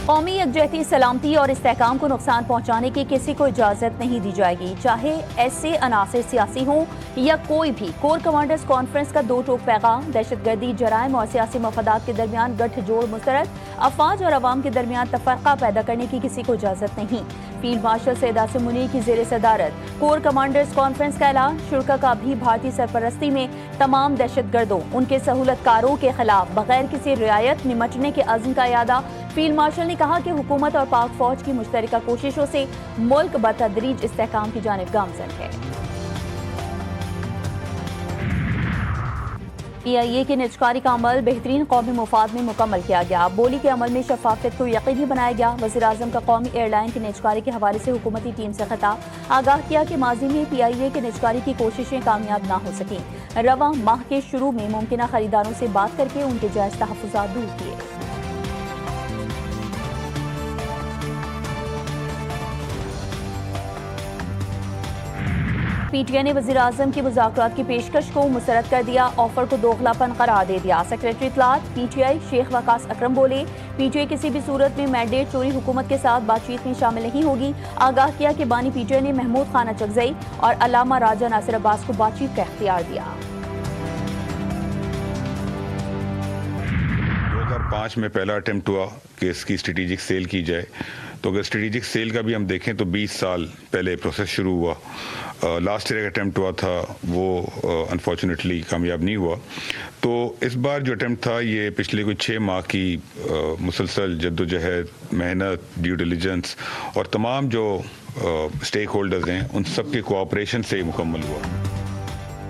कौमी यकजहती, सलामती और इस्तेहकाम को नुकसान पहुँचाने की किसी को इजाज़त नहीं दी जाएगी, चाहे ऐसे अनासर सियासी हों या कोई भी। कोर कमांडर्स कॉन्फ्रेंस का दो टोक पैगाम। दहशतगर्दी, जराइम और सियासी मफादात के दरमियान गठजोड़ मुस्तरद। अफवाज और अवाम के दरमियान तफरका पैदा करने की किसी को इजाज़त नहीं। फील्ड मार्शल सैयद आसिम मुनीर की जेर सदारत कोर कमांडर्स कॉन्फ्रेंस का ऐलान। शुरा का भी भारतीय सरपरस्ती में तमाम दहशतगर्दों, उनके सहूलतकारों के खिलाफ बगैर किसी रियायत निमटने के अज़्म का यादा। फील्ड मार्शल ने कहा कि हुकूमत और पाक फौज की मुश्तरका कोशिशों से मुल्क बतदरीज इस्तेहकाम की जानिब गामजन है। PIA की निजकारी का अमल बेहतरीन कौमी मुफाद में मुकम्मल किया गया। बोली के अमल में शफाफियत को यकीनी बनाया गया। वज़ीर आज़म का कौमी एयरलाइन की निजकारी के हवाले से हुकूमती टीम से खिताब। आगाह किया कि माजी में PIA के निजकारी की कोशिशें कामयाब ना हो सकें। रवां माह के शुरू में मुमकिन खरीदारों से बात करके उनके जायज़ तहफ़्फ़ुज़ात दूर किए। PTI ने वज़ीर आज़म की मुज़ाकरात की पेशकश को मुस्तरद कर दिया। ऑफर को दोगलापन करार दे दिया। सेक्रेटरी इत्तलात PTI शेख वकास अकरम बोले, PTI किसी भी सूरत में मैंडेट चोरी हुकूमत के साथ बातचीत में शामिल नहीं होगी। आगाह किया कि बानी PTI ने महमूद खाना चकजई और अल्लामा राजा नासिर अब्बास को बातचीत का इख्तियार दिया। 2005 में पहला अटेम्प्ट हुआ कि इसकी स्ट्रेटेजिक सेल की जाए, तो अगर स्ट्रेटेजिक सेल का भी हम देखें तो 20 साल पहले प्रोसेस शुरू हुआ। लास्ट ईयर एक अटेम्प्ट हुआ था, वो अनफॉर्चुनेटली कामयाब नहीं हुआ। तो इस बार जो अटेम्प्ट था ये पिछले कुछ 6 माह की मुसलसल जद्दोजहद, मेहनत, ड्यू डिलिजेंस और तमाम जो स्टेक होल्डर्स हैं उन सब के कोऑपरेशन से मुकम्मल हुआ।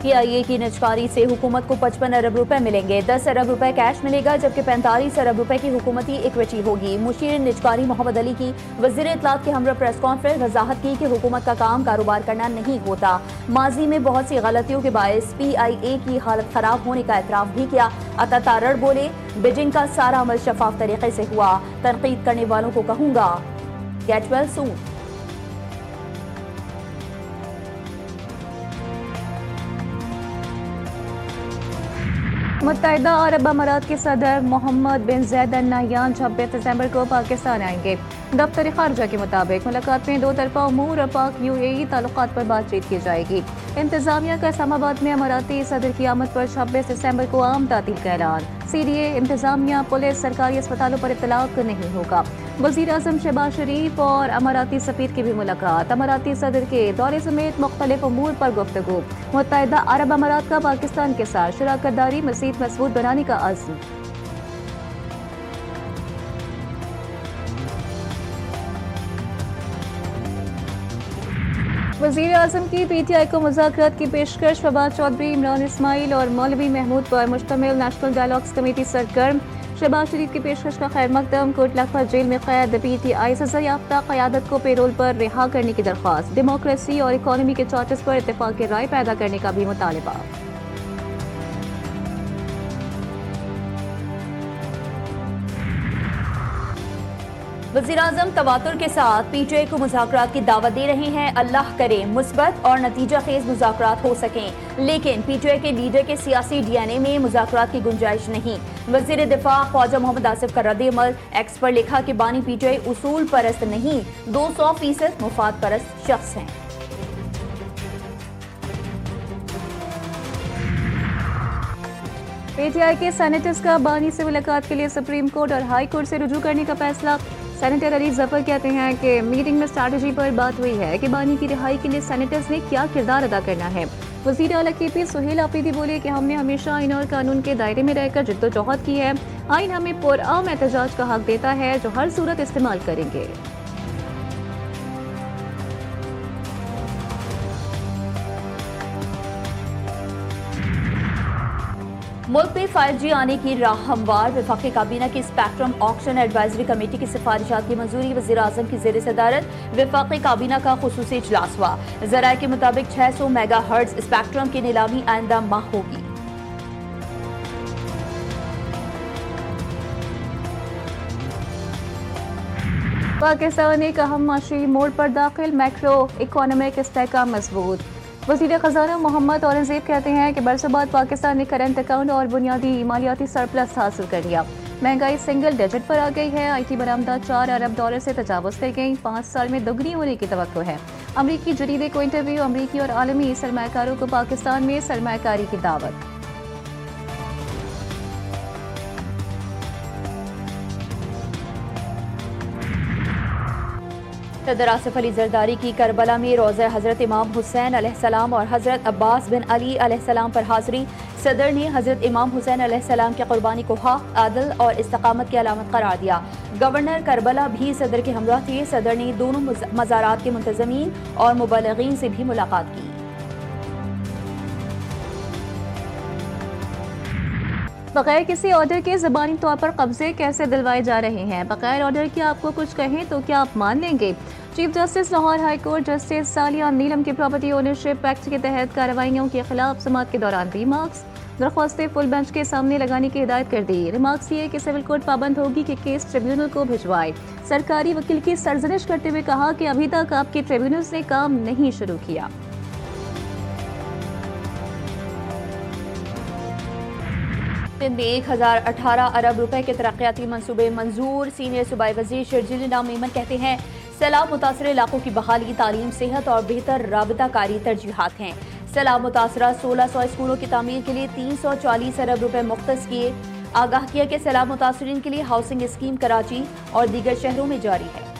PIA की निजकारी से हुकूमत को 55 अरब रुपए मिलेंगे। 10 अरब रुपए कैश मिलेगा, जबकि 45 अरब रुपए की हुकूमती इक्विटी होगी। मुशीर निजकारी मोहम्मद अली की वज़ीर इत्तलात के हमरा प्रेस कॉन्फ्रेंस वजाहत की कि हुकूमत का काम कारोबार करना नहीं होता। माजी में बहुत सी गलतियों के बायस PIA की हालत खराब होने का एतराफ़ भी किया। अता तारड़ बोले, बिडिंग का सारा अमल शफाफ तरीके से हुआ। तनकीद करने वालों को कहूँगा, गेट वेल सून। मुत्तहिदा अरब अमारात के सदर मोहम्मद बिन ज़ैद अल नहयान 26 दिसंबर को पाकिस्तान आएंगे। दफ्तर खारजा के मुताबिक मुलाकात में दो तरफा उमूर और पाक UAE ताल्लुकात पर बातचीत की जाएगी। इंतजामिया का इस्लामाबाद में अमाराती सदर की आमद पर 26 दिसंबर को आम तातील का ऐलान। CDA, इंतजामिया, पुलिस, सरकारी अस्पतालों पर इतलाक नहीं होगा। वज़ीर आज़म शहबाज शरीफ और अमाराती सफीर की भी मुलाकात। अमाराती सदर के दौरे समेत मुख्तलिफ उमूर पर गुफ्तगू। मुत्तहिदा अरब अमारात का पाकिस्तान के साथ शराकत दारी मज़ीद मजबूत बनाने का अज़्म। वज़ीर आज़म की PTI को मुज़ाकरात की पेशकश। फवाद चौधरी, इमरान इस्माइल और मौलवी महमूद पर मुश्तमिल नेशनल डायलॉग्स कमेटी सरगर्म। शहबाज शरीफ की पेशकश का खैर मकदम। कोटलाखपत जेल में कैद PTI सजा याफ्ता क़यादत को पेरोल पर रिहा करने की दरख्वास्त। डेमोक्रेसी और इकॉनमी के चार्टर्स पर इत्तेफाक की राय पैदा करने का भी मुतालबा। वज़ीर आज़म तवातुर के साथ PTI को मुज़ाकरात की दावत दे रहे हैं। अल्लाह करे मुस्बत और नतीजा खेज मुज़ाकरात हो सकें, लेकिन PTI के लीडर के सियासी DNA में मुज़ाकरात की गुंजाइश नहीं। वज़ीर दिफा ख्वाजा मोहम्मद आसिफ का रद्द-ए-अमल। एक्स पर लिखा कि बानी PTI उसूल परस्त नहीं, 200% मुफाद परस्त शख्स हैं। PTI के सेनेटर्स का बानी से मुलाकात के लिए सुप्रीम कोर्ट और हाई कोर्ट से रुजू करने का फैसला। सेनेटर अली जफर कहते हैं कि मीटिंग में स्ट्रैटेजी पर बात हुई है कि बानी की रिहाई के लिए सेनेटर्स ने क्या किरदार अदा करना है। वज़ीर आला KP सुहेल आफरीदी बोले कि हमने हमेशा आइन और कानून के दायरे में रहकर जिद्दोजहद की है। आइन हमें पुरअमन एहतजाज का हक देता है, जो हर सूरत इस्तेमाल करेंगे। मुल्क में 5G आने की राह हमवार। वफाकी काबीना की स्पेक्ट्रम ऑक्शन एडवाइजरी कमेटी की सिफारिशात की मंजूरी। वज़ीर आज़म की ज़ेर सदारत वफाकी काबीना का खुसूसी इजलास हुआ। ज़राए के मुताबिक 600 मेगाहर्ट्ज़ स्पेक्ट्रम की नीलामी आइंदा माह होगी। पाकिस्तान एक अहम माशी मोड़ पर दाखिल। मैक्रो इकोनॉमिक इस्तेहकाम मजबूत। वज़ीर ख़ज़ाना मोहम्मद औरंगज़ेब कहते हैं कि बरसों बाद पाकिस्तान ने करंट अकाउंट और बुनियादी मालियाती सरप्लस हासिल कर लिया। महंगाई सिंगल डिजिट पर आ गई है। IT बरामदा $4 अरब से तजावुज़ कर गई। 5 साल में दोगुनी होने की तवक्को है। अमरीकी जरीदे को इंटरव्यू। अमरीकी और आलमी सरमायाकारों को पाकिस्तान में सरमायाकारी की दावत। सदर आसिफ अली जरदारी की करबला में रोज़ा हज़रत इमाम हुसैन अलैहिस्सलाम और हज़रत अब्बास बिन अली अलैहिस्सलाम पर हाज़री। सदर ने हज़रत इमाम हुसैन अलैहिस्सलाम की कुर्बानी को हक, आदल और इस्तकामत की अलामत करार दिया। गवर्नर करबला भी सदर के हमराह थे। सदर ने दोनों मज़ारात के मुंतज़मीन और मुबल्लिगीन से भी मुलाकात की। बगैर किसी ऑर्डर के ज़बानी तौर पर कब्जे कैसे दिलवाए जा रहे हैं? बगैर ऑर्डर के आपको कुछ कहें तो क्या आप मान लेंगे? Chief justice Lahore high court justice Saliya Neelam की प्रॉपर्टी ओनरशिप एक्ट के तहत कार्रवाइयों के खिलाफ समाअत के दौरान रिमार्क्स। दरख्वास्तें फुल बेंच के सामने लगाने की हिदायत कर दी। रिमार्क्स ये कि सिविल कोर्ट पाबंद होगी कि केस ट्रिब्यूनल को भिजवाए। सरकारी वकील की सरजनिश करते हुए कहा कि अभी तक आपके ट्रिब्यूनल ने काम नहीं शुरू किया। में 1018 अरब रुपए के तरक्याती मंसूबे मंजूर। सीनियर सूबाई वजीर शर्जील नाम मेमन कहते हैं सैलाब मुतासर इलाकों की बहाली, तालीम, सेहत और बेहतर राबताकारी तरजीहात हैं। सैलाब मुतासरा 1600 स्कूलों की तामीर के लिए 340 अरब रुपए मुख्तस किए। आगाह किया कि सैलाब मुतासरीन के लिए हाउसिंग स्कीम कराची और दीगर शहरों में जारी है।